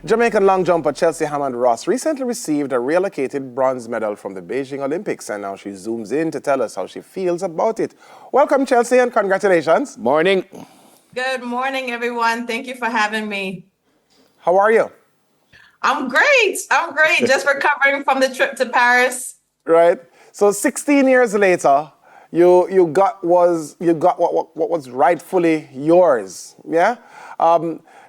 Jamaican long jumper Chelsea Hammond Ross recently received a reallocated bronze medal from the Beijing Olympics, and now she zooms in to tell us how she feels about it. Welcome, Chelsea, and congratulations. Morning. Good morning, everyone. Thank you for having me. How are you? I'm great. Just recovering from the trip to Paris. Right. So 16 years later, you got what was rightfully yours. Yeah.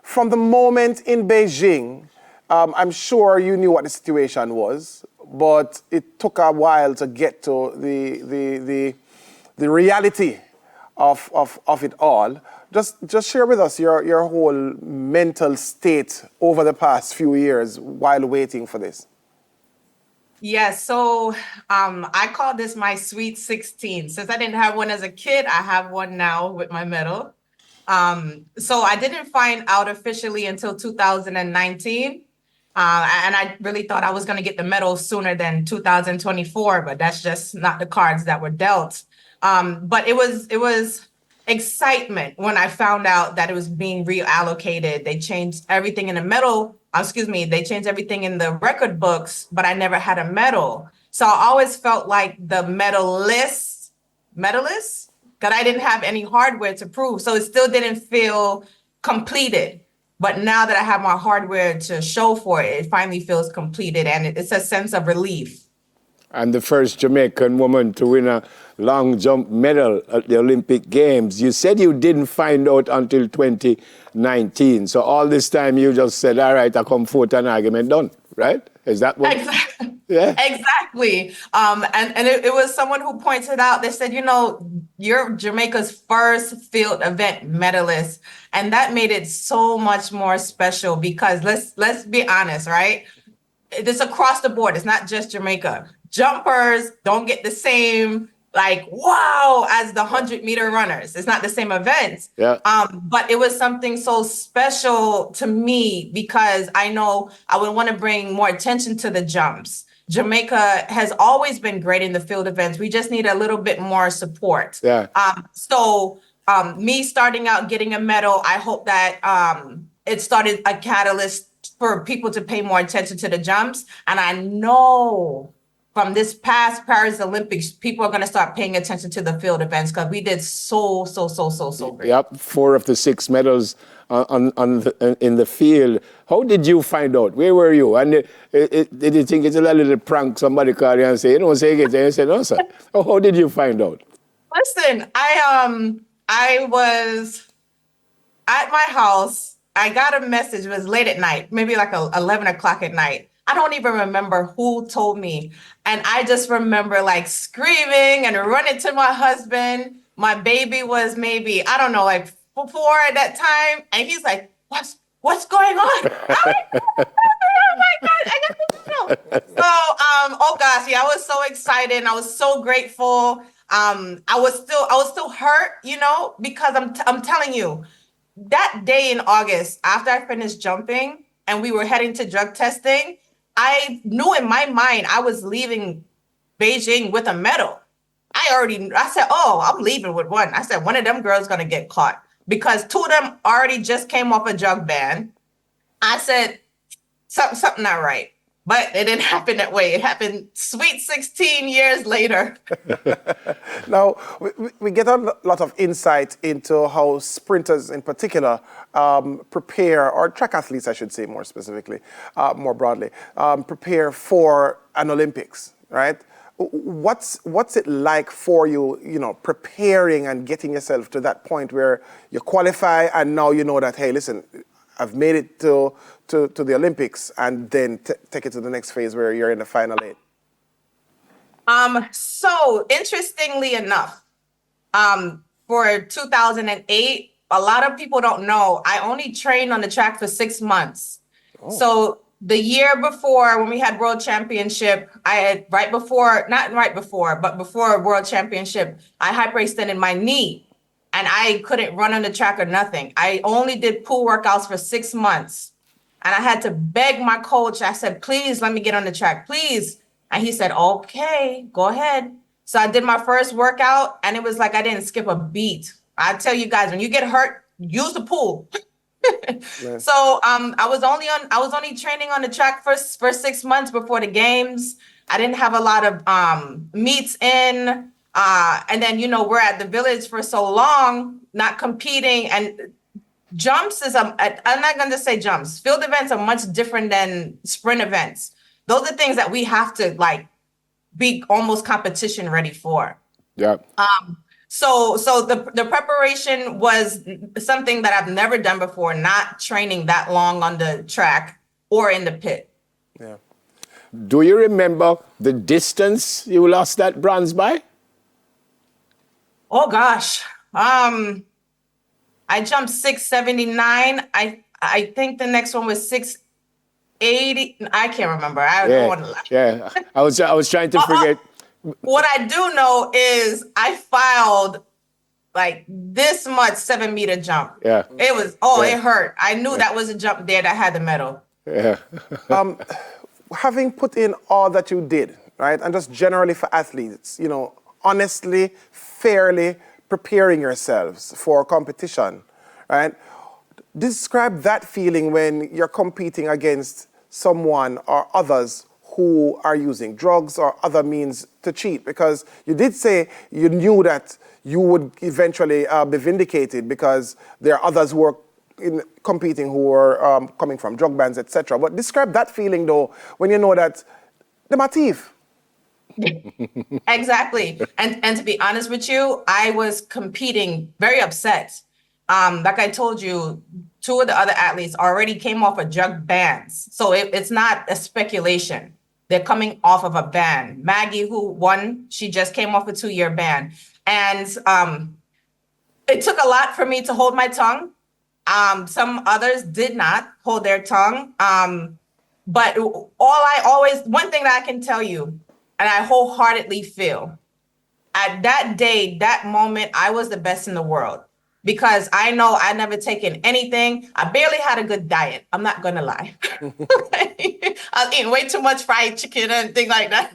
From the moment in Beijing, I'm sure you knew what the situation was, but it took a while to get to the reality of it all. Just share with us your whole mental state over the past few years while waiting for this. Yes, so I call this my sweet 16. Since I didn't have one as a kid, I have one now with my medal. So I didn't find out officially until 2019. And I really thought I was going to get the medal sooner than 2024, but that's just not the cards that were dealt. But it was excitement when I found out that it was being reallocated. They changed everything in the medal. They changed everything in the record books, but I never had a medal. So I always felt like the medalist, because I didn't have any hardware to prove. So it still didn't feel completed. But now that I have my hardware to show for it, it finally feels completed, and it's a sense of relief. And the first Jamaican woman to win a long jump medal at the Olympic Games. You said you didn't find out until 2019. So all this time you just said, all right, I come forth an argument done, right? Is that what? Exactly. Yeah. Exactly. And it was someone who pointed out, they said, you're Jamaica's first field event medalist. And that made it so much more special because let's be honest, right? It's across the board. It's not just Jamaica. Jumpers don't get the same wow as the 100-meter runners. It's not the same event. Yeah. But it was something so special to me because I know I would want to bring more attention to the jumps. Jamaica has always been great in the field events. We just need a little bit more support. Yeah. So me starting out getting a medal, I hope that it started a catalyst for people to pay more attention to the jumps. And I know from this past Paris Olympics, people are going to start paying attention to the field events because we did so great. Yep, 4 of the 6 medals in the field. How did you find out? Where were you? And did you think it's a little prank? Somebody called you and say, say it. And you said, no, sir. How did you find out? Listen, I was at my house. I got a message. It was late at night, maybe like 11 o'clock at night. I don't even remember who told me. And I just remember screaming and running to my husband. My baby was maybe, I don't know, 4 at that time. And he's like, what's going on? I'm like, oh my God, I got this medal. So, oh gosh, yeah, I was so excited and I was so grateful. I was still hurt, because I'm telling you, that day in August, after I finished jumping and we were heading to drug testing, I knew in my mind I was leaving Beijing with a medal. I said, oh, I'm leaving with one. I said, one of them girls going to get caught because 2 of them already just came off a drug ban. I said, something not right. But it didn't happen that way. It happened sweet 16 years later. Now, we get a lot of insight into how sprinters in particular prepare, or track athletes, I should say more specifically, more broadly, prepare for an Olympics, right? What's it like for you, preparing and getting yourself to that point where you qualify and now you know that, hey, listen, I've made it to the Olympics, and then take it to the next phase where you're in the final 8? So interestingly enough, for 2008, a lot of people don't know, I only trained on the track for 6 months. Oh. So the year before, when we had World Championship, before World Championship, I hyperextended my knee. And I couldn't run on the track or nothing. I only did pool workouts for 6 months. And I had to beg my coach. I said, please let me get on the track, please. And he said, okay, go ahead. So I did my first workout and it was like I didn't skip a beat. I tell you guys, when you get hurt, use the pool. So I was only training on the track for 6 months before the games. I didn't have a lot of meets in. And then, we're at the village for so long, not competing. And jumps is, I'm not going to say jumps. Field events are much different than sprint events. Those are things that we have to like be almost competition ready for. Yeah. So the preparation was something that I've never done before, not training that long on the track or in the pit. Yeah. Do you remember the distance you lost that bronze by? Oh gosh. I jumped 679. I think the next one was 680. I can't remember. I don't want to lie. Yeah. I was trying to forget. What I do know is I filed like this much 7-meter jump. Yeah. It was, it hurt. I knew that was a jump there that had the medal. Yeah. Having put in all that you did, right, and just generally for athletes, honestly, fairly preparing yourselves for competition, right? Describe that feeling when you're competing against someone or others who are using drugs or other means to cheat, because you did say you knew that you would eventually be vindicated because there are others who are competing who are coming from drug bans, etc. But describe that feeling though when you know that they're thief. Exactly. And to be honest with you, I was competing very upset. Like I told you, 2 of the other athletes already came off of drug bans. So it's not a speculation. They're coming off of a ban. Maggie, who won, she just came off a 2-year ban. And it took a lot for me to hold my tongue. Some others did not hold their tongue. But one thing that I can tell you, and I wholeheartedly feel, at that day, that moment, I was the best in the world. Because I know I never taken anything. I barely had a good diet. I'm not gonna lie. I was eating way too much fried chicken and things like that.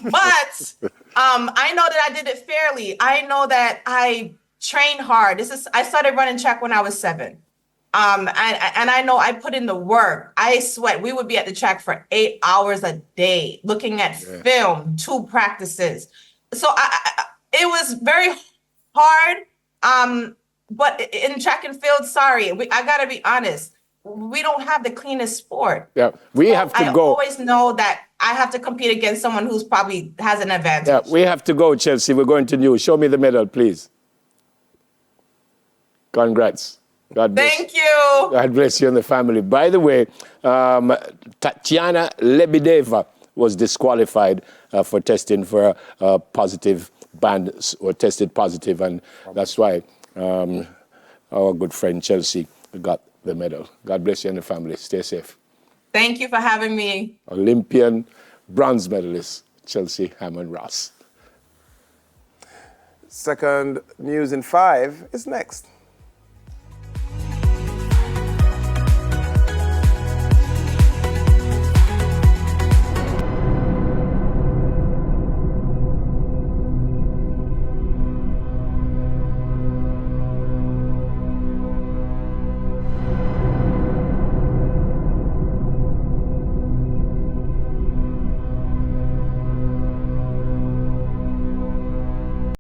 But I know that I did it fairly. I know that I trained hard. I started running track when I was 7. And I know I put in the work. I sweat. We would be at the track for 8 hours a day, looking at film, 2 practices. So it was very hard. But in track and field, sorry, I gotta be honest. We don't have the cleanest sport. Yeah, we have to go. I always know that I have to compete against someone who's probably has an advantage. Yeah, we have to go, Chelsea. We're going to news. Show me the medal, please. Congrats. God bless. Thank you. God bless you and the family. By the way, Tatiana Lebedeva was disqualified for testing for a positive band, or tested positive, and that's why our good friend Chelsea got the medal. God bless you and the family. Stay safe. Thank you for having me. Olympian bronze medalist Chelsea Hammond Ross. Second News in 5 is next.